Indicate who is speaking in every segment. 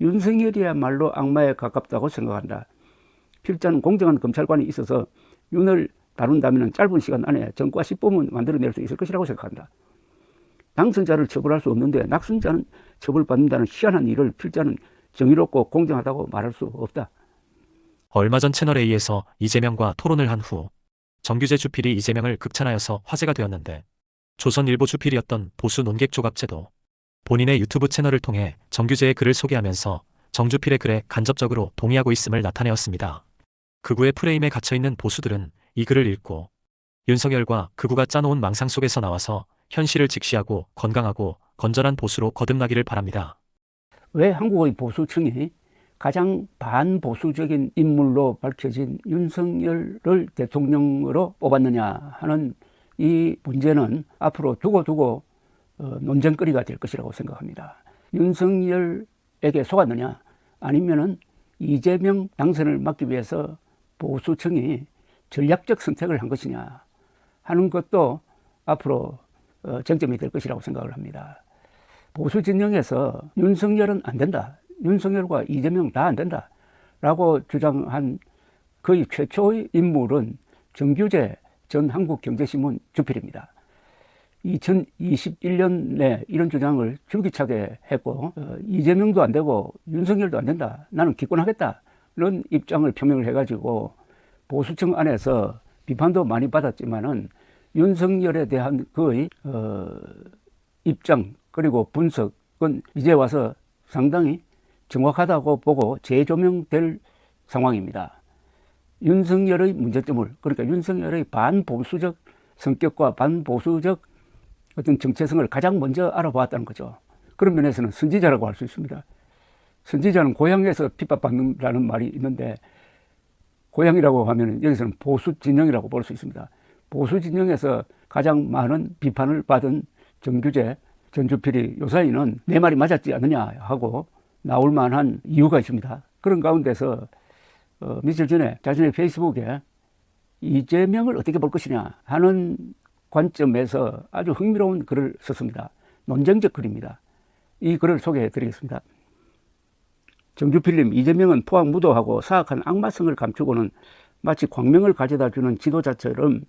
Speaker 1: 윤석열이야말로 악마에 가깝다고 생각한다. 필자는 공정한 검찰관이 있어서 윤을 다룬다면 짧은 시간 안에 전과 10범은 만들어낼 수 있을 것이라고 생각한다. 당선자를 처벌할 수 없는데 낙선자는 처벌받는다는 희한한 일을 필자는 정의롭고 공정하다고 말할 수 없다.
Speaker 2: 얼마 전 채널A에서 이재명과 토론을 한 후 정규재 주필이 이재명을 극찬하여서 화제가 되었는데, 조선일보 주필이었던 보수 논객 조갑재도 본인의 유튜브 채널을 통해 정규재의 글을 소개하면서 정주필의 글에 간접적으로 동의하고 있음을 나타내었습니다. 극우의 프레임에 갇혀있는 보수들은 이 글을 읽고 윤석열과 극우가 짜놓은 망상 속에서 나와서 현실을 직시하고 건강하고 건전한 보수로 거듭나기를 바랍니다.
Speaker 1: 왜 한국의 보수층이 가장 반보수적인 인물로 밝혀진 윤석열을 대통령으로 뽑았느냐 하는 이 문제는 앞으로 두고 논쟁거리가 될 것이라고 생각합니다. 윤석열에게 속았느냐, 아니면은 이재명 당선을 막기 위해서 보수층이 전략적 선택을 한 것이냐 하는 것도 앞으로 쟁점이 될 것이라고 생각을 합니다. 보수 진영에서 윤석열은 안 된다, 윤석열과 이재명 다 안 된다 라고 주장한 거의 최초의 인물은 정규재 전 한국경제신문 주필입니다. 2021년에 이런 주장을 줄기차게 했고, 이재명도 안 되고 윤석열도 안 된다, 나는 기권하겠다 이런 입장을 표명을 해가지고 보수층 안에서 비판도 많이 받았지만은 윤석열에 대한 그의 입장 그리고 분석은 이제 와서 상당히 정확하다고 보고 재조명될 상황입니다. 윤석열의 문제점을, 그러니까 윤석열의 반보수적 성격과 반보수적 어떤 정체성을 가장 먼저 알아보았다는 거죠. 그런 면에서는 선지자라고 할 수 있습니다. 선지자는 고향에서 핍박받는다는 말이 있는데, 고향이라고 하면 여기서는 보수 진영이라고 볼 수 있습니다. 보수 진영에서 가장 많은 비판을 받은 정규재 전 주필이 요사이는 내 말이 맞았지 않느냐 하고 나올 만한 이유가 있습니다. 그런 가운데서 며칠 전에 자신의 페이스북에 이재명을 어떻게 볼 것이냐 하는 관점에서 아주 흥미로운 글을 썼습니다. 논쟁적 글입니다. 이 글을 소개해 드리겠습니다. 정주필님, 이재명은 포악무도하고 사악한 악마성을 감추고는 마치 광명을 가져다주는 지도자처럼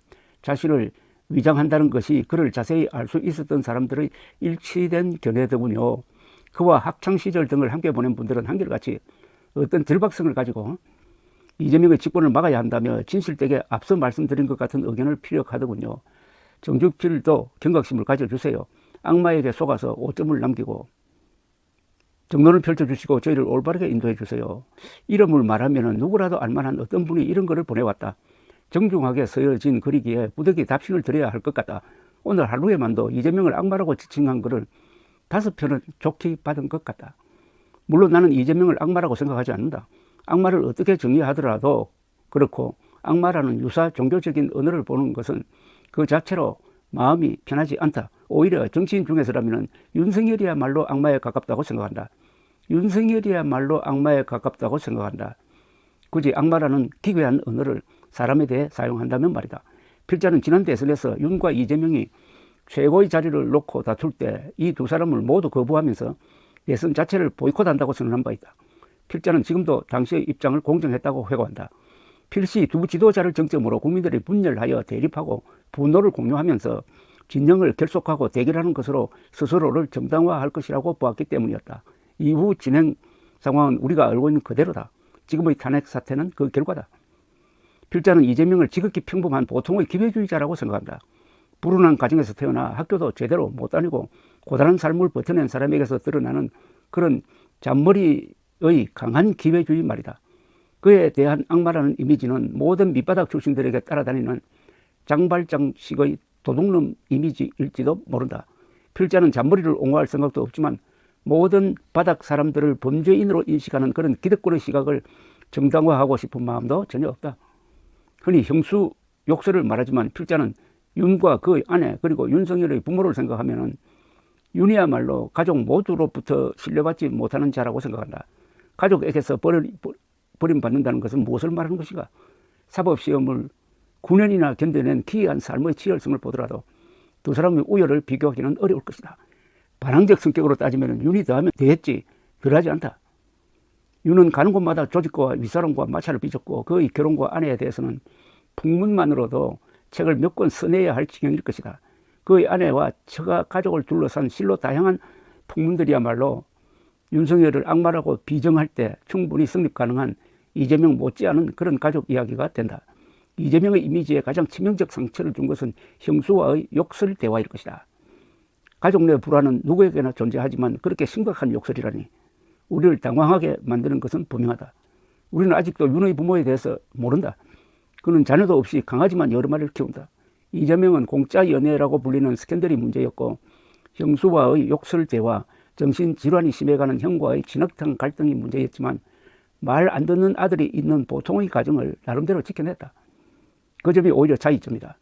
Speaker 1: 자신을 위장한다는 것이 그를 자세히 알 수 있었던 사람들의 일치된 견해더군요. 그와 학창시절 등을 함께 보낸 분들은 한결같이 어떤 절박성을 가지고 이재명의 집권을 막아야 한다며 진실되게 앞서 말씀드린 것 같은 의견을 피력하더군요. 정주필도 경각심을 가져주세요. 악마에게 속아서 오점을 남기고 정론을 펼쳐주시고 저희를 올바르게 인도해 주세요. 이름을 말하면 누구라도 알만한 어떤 분이 이런 글을 보내왔다. 정중하게 쓰여진 글이기에 부득이 답신을 드려야 할 것 같다. 오늘 하루에만도 이재명을 악마라고 지칭한 글을 5편은 좋게 받은 것 같다. 물론 나는 이재명을 악마라고 생각하지 않는다. 악마를 어떻게 정의하더라도 그렇고, 악마라는 유사 종교적인 언어를 보는 것은 그 자체로 마음이 편하지 않다. 오히려 정치인 중에서라면 윤석열이야말로 악마에 가깝다고 생각한다. 윤석열이야말로 악마에 가깝다고 생각한다. 굳이 악마라는 기괴한 언어를 사람에 대해 사용한다면 말이다. 필자는 지난 대선에서 윤과 이재명이 최고의 자리를 놓고 다툴 때 이 두 사람을 모두 거부하면서 대선 자체를 보이콧한다고 선언한 바 있다. 필자는 지금도 당시의 입장을 공정했다고 회고한다. 필시 두 지도자를 정점으로 국민들이 분열하여 대립하고 분노를 공유하면서 진영을 결속하고 대결하는 것으로 스스로를 정당화할 것이라고 보았기 때문이었다. 이후 진행 상황은 우리가 알고 있는 그대로다. 지금의 탄핵 사태는 그 결과다. 필자는 이재명을 지극히 평범한 보통의 기회주의자라고 생각한다. 불운한 가정에서 태어나 학교도 제대로 못 다니고 고단한 삶을 버텨낸 사람에게서 드러나는 그런 잔머리의 강한 기회주의 말이다. 그에 대한 악마라는 이미지는 모든 밑바닥 출신들에게 따라다니는 장발장식의 도둑놈 이미지일지도 모른다. 필자는 잔머리를 옹호할 생각도 없지만 모든 바닥 사람들을 범죄인으로 인식하는 그런 기득권의 시각을 정당화하고 싶은 마음도 전혀 없다. 흔히 형수 욕설을 말하지만 필자는 윤과 그의 아내 그리고 윤석열의 부모를 생각하면 윤이야말로 가족 모두로부터 신뢰받지 못하는 자라고 생각한다. 가족에게서 버림받는다는 것은 무엇을 말하는 것인가? 사법시험을 9년이나 견뎌낸 기이한 삶의 치열성을 보더라도 두 사람의 우열을 비교하기는 어려울 것이다. 반항적 성격으로 따지면 윤이 더하면 더했지 덜하지 않다. 윤은 가는 곳마다 조직과 윗사람과 마찰을 빚었고 그의 결혼과 아내에 대해서는 풍문만으로도 책을 몇 권 써내야 할 지경일 것이다. 그의 아내와 처가 가족을 둘러싼 실로 다양한 풍문들이야말로 윤석열을 악마라고 비정할 때 충분히 성립 가능한 이재명 못지않은 그런 가족 이야기가 된다. 이재명의 이미지에 가장 치명적 상처를 준 것은 형수와의 욕설 대화일 것이다. 가족 내 불화는 누구에게나 존재하지만 그렇게 심각한 욕설이라니 우리를 당황하게 만드는 것은 분명하다. 우리는 아직도 윤의 부모에 대해서 모른다. 그는 자녀도 없이 강아지만 여러 마리를 키운다. 이재명은 공짜 연애라고 불리는 스캔들이 문제였고 형수와의 욕설 대화, 정신질환이 심해가는 형과의 진흙탕 갈등이 문제였지만 말 안 듣는 아들이 있는 보통의 가정을 나름대로 지켜냈다. 그 점이 오히려 차이점이다.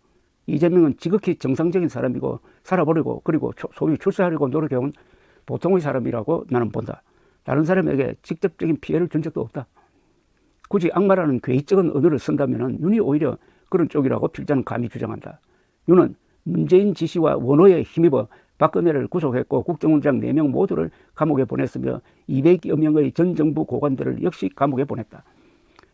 Speaker 1: 이재명은 지극히 정상적인 사람이고 살아보려고 그리고 소위 출세하려고 노력해온 보통의 사람이라고 나는 본다. 다른 사람에게 직접적인 피해를 준 적도 없다. 굳이 악마라는 괴이적인 언어를 쓴다면 윤이 오히려 그런 쪽이라고 필자는 감히 주장한다. 윤은 문재인 지시와 원호에 힘입어 박근혜를 구속했고 국정원장 4명 모두를 감옥에 보냈으며 200여 명의 전 정부 고관들을 역시 감옥에 보냈다.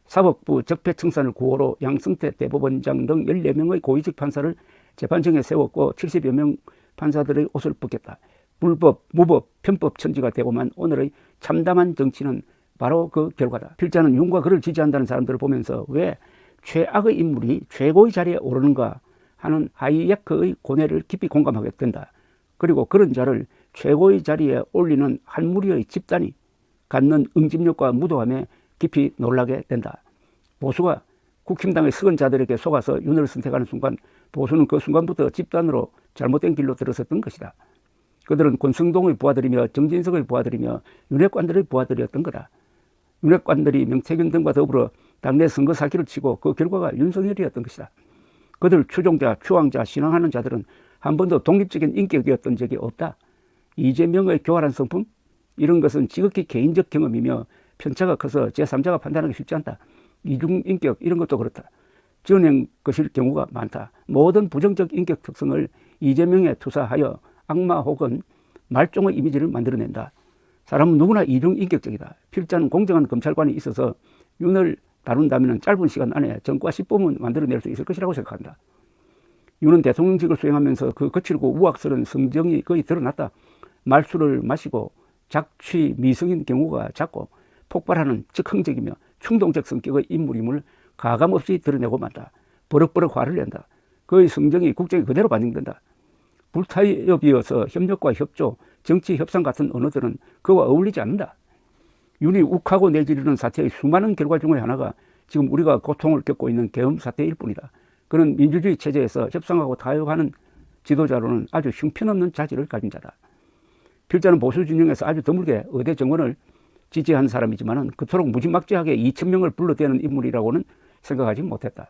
Speaker 1: 사법부 적폐청산을 구호로 양승태 대법원장 등 14명의 고위직 판사를 재판정에 세웠고 70여 명 판사들의 옷을 벗겼다. 불법, 무법, 편법 천지가 되고만 오늘의 참담한 정치는 바로 그 결과다. 필자는 윤과 그를 지지한다는 사람들을 보면서 왜 최악의 인물이 최고의 자리에 오르는가 하는 하이예크의 고뇌를 깊이 공감하게 된다. 그리고 그런 자를 최고의 자리에 올리는 한 무리의 집단이 갖는 응집력과 무도함에 깊이 놀라게 된다. 보수가 국힘당의 석은 자들에게 속아서 윤을 선택하는 순간 보수는 그 순간부터 집단으로 잘못된 길로 들어섰던 것이다. 그들은 권성동의 부하들이며 정진석의 부하들이며 윤핵관들의 부하들이었던 거다. 윤핵관들이 명태균 등과 더불어 당내 선거 사기를 치고 그 결과가 윤석열이었던 것이다. 그들 추종자, 추앙자, 신앙하는 자들은 한 번도 독립적인 인격이었던 적이 없다. 이재명의 교활한 성품? 이런 것은 지극히 개인적 경험이며 편차가 커서 제3자가 판단하기 쉽지 않다. 이중인격 이런 것도 그렇다. 지어낸 것일 경우가 많다. 모든 부정적 인격 특성을 이재명에 투사하여 악마 혹은 말종의 이미지를 만들어낸다. 사람은 누구나 이중인격적이다. 필자는 공정한 검찰관이 있어서 윤을 다룬다면 짧은 시간 안에 전과 10범은 만들어낼 수 있을 것이라고 생각한다. 윤은 대통령직을 수행하면서 그 거칠고 우악스러운 성정이 거의 드러났다. 말술을 마시고 작취 미성인 경우가 작고 폭발하는 즉흥적이며 충동적 성격의 인물임을 가감없이 드러내고 만다. 버럭버럭 화를 낸다. 그의 성정이 국정에 그대로 반영된다. 불타협이어서 협력과 협조, 정치 협상 같은 언어들은 그와 어울리지 않는다. 윤이 욱하고 내지르는 사태의 수많은 결과 중의 하나가 지금 우리가 고통을 겪고 있는 계엄 사태일 뿐이다. 그는 민주주의 체제에서 협상하고 타협하는 지도자로는 아주 형편없는 자질을 가진 자다. 필자는 보수 진영에서 아주 드물게 의대 정원을 지지한 사람이지만 그토록 무지막지하게 2,000명을 불러대는 인물이라고는 생각하지 못했다.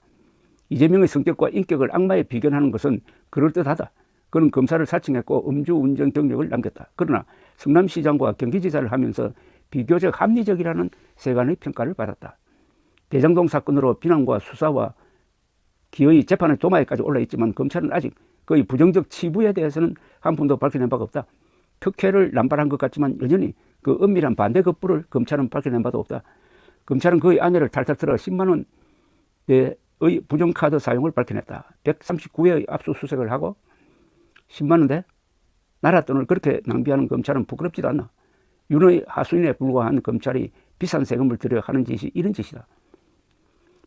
Speaker 1: 이재명의 성격과 인격을 악마에 비견하는 것은 그럴듯하다. 그는 검사를 사칭했고 음주운전 경력을 남겼다. 그러나 성남시장과 경기지사를 하면서 비교적 합리적이라는 세간의 평가를 받았다. 대장동 사건으로 비난과 수사와 기어이 재판의 도마에까지 올라있지만 검찰은 아직 그의 부정적 치부에 대해서는 한 푼도 밝혀낸 바가 없다. 특혜를 남발한 것 같지만 여전히 그 은밀한 반대 급부를 검찰은 밝혀낸 바도 없다. 검찰은 그의 아내를 탈탈 털어 10만 원의 부정카드 사용을 밝혀냈다. 139회의 압수수색을 하고 10만 원대 나라 돈을 그렇게 낭비하는 검찰은 부끄럽지도 않나. 윤의 하수인에 불과한 검찰이 비싼 세금을 들여 하는 짓이 이런 짓이다.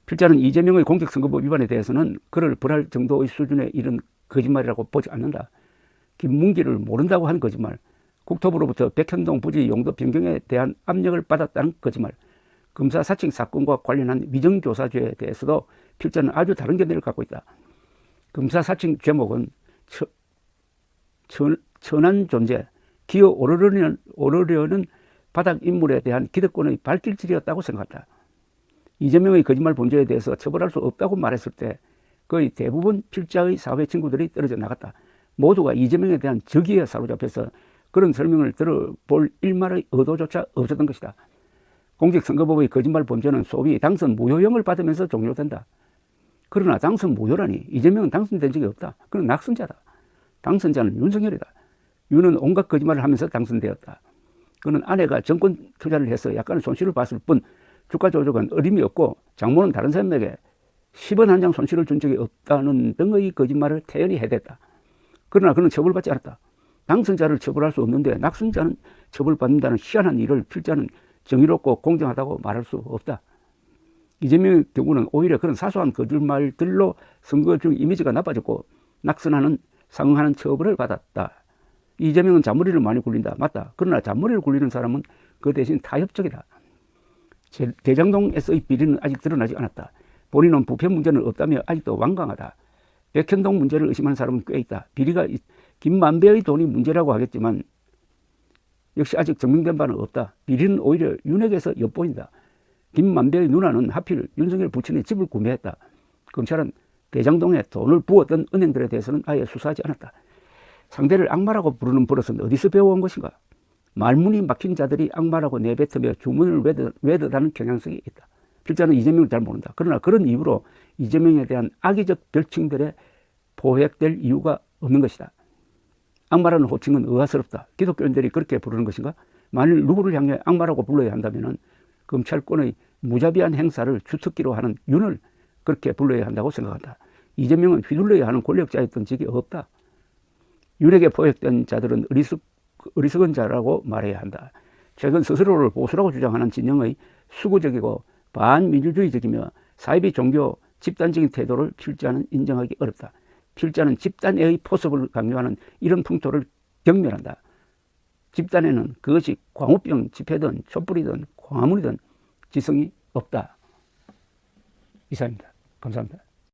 Speaker 1: 필자는 이재명의 공직선거법 위반에 대해서는 그를 벌할 정도의 수준에 이른 거짓말이라고 보지 않는다. 김문기를 모른다고 하는 거짓말, 국토부로부터 백현동 부지 용도 변경에 대한 압력을 받았다는 거짓말, 검사 사칭 사건과 관련한 위정교사죄에 대해서도 필자는 아주 다른 견해를 갖고 있다. 검사 사칭 제목은 천한 존재, 기어 오르려는 바닥 인물에 대한 기득권의 발길질이었다고 생각한다. 이재명의 거짓말 범죄에 대해서 처벌할 수 없다고 말했을 때 거의 대부분 필자의 사회 친구들이 떨어져 나갔다. 모두가 이재명에 대한 적의에 사로잡혀서 그런 설명을 들어볼 일말의 의도조차 없었던 것이다. 공직선거법의 거짓말 범죄는 소위 당선 무효형을 받으면서 종료된다. 그러나 당선 무효라니 이재명은 당선된 적이 없다. 그는 낙선자다. 당선자는 윤석열이다. 윤은 온갖 거짓말을 하면서 당선되었다. 그는 아내가 정권 투자를 해서 약간의 손실을 봤을 뿐 주가 조작은 어림이 없고 장모는 다른 사람에게 10원 한 장 손실을 준 적이 없다는 등의 거짓말을 태연히 해댔다. 그러나 그는 처벌받지 않았다. 당선자를 처벌할 수 없는데 낙선자는 처벌받는다는 희한한 일을 필자는 정의롭고 공정하다고 말할 수 없다. 이재명의 경우는 오히려 그런 사소한 거짓말들로 선거 중 이미지가 나빠졌고 낙선하는 상응하는 처벌을 받았다. 이재명은 잔머리를 많이 굴린다. 맞다. 그러나 잔머리를 굴리는 사람은 그 대신 타협적이다. 대장동에서의 비리는 아직 드러나지 않았다. 본인은 부패 문제는 없다며 아직도 완강하다. 백현동 문제를 의심하는 사람은 꽤 있다. 비리가 김만배의 돈이 문제라고 하겠지만 역시 아직 증명된 바는 없다. 비리는 오히려 윤핵에서 엿보인다. 김만배의 누나는 하필 윤석열 부친의 집을 구매했다. 검찰은 대장동에 돈을 부었던 은행들에 대해서는 아예 수사하지 않았다. 상대를 악마라고 부르는 버릇은 어디서 배워온 것인가? 말문이 막힌 자들이 악마라고 내뱉으며 주문을 외듯하는 경향성이 있다. 필자는 이재명을 잘 모른다. 그러나 그런 이유로 이재명에 대한 악의적 별칭들에 포획될 이유가 없는 것이다. 악마라는 호칭은 의아스럽다. 기독교인들이 그렇게 부르는 것인가? 만일 누구를 향해 악마라고 불러야 한다면 검찰권의 무자비한 행사를 주특기로 하는 윤을 그렇게 불러야 한다고 생각한다. 이재명은 휘둘러야 하는 권력자였던 적이 없다. 윤에게 포획된 자들은 어리석은 자라고 말해야 한다. 최근 스스로를 보수라고 주장하는 진영의 수구적이고 반민주주의적이며 사이비 종교 집단적인 태도를 필자는 인정하기 어렵다. 필자는 집단의 포섭을 강요하는 이런 풍토를 경멸한다. 집단에는 그것이 광우병 집회든 촛불이든 광화문이든 지성이 없다. 이상입니다. 감사합니다.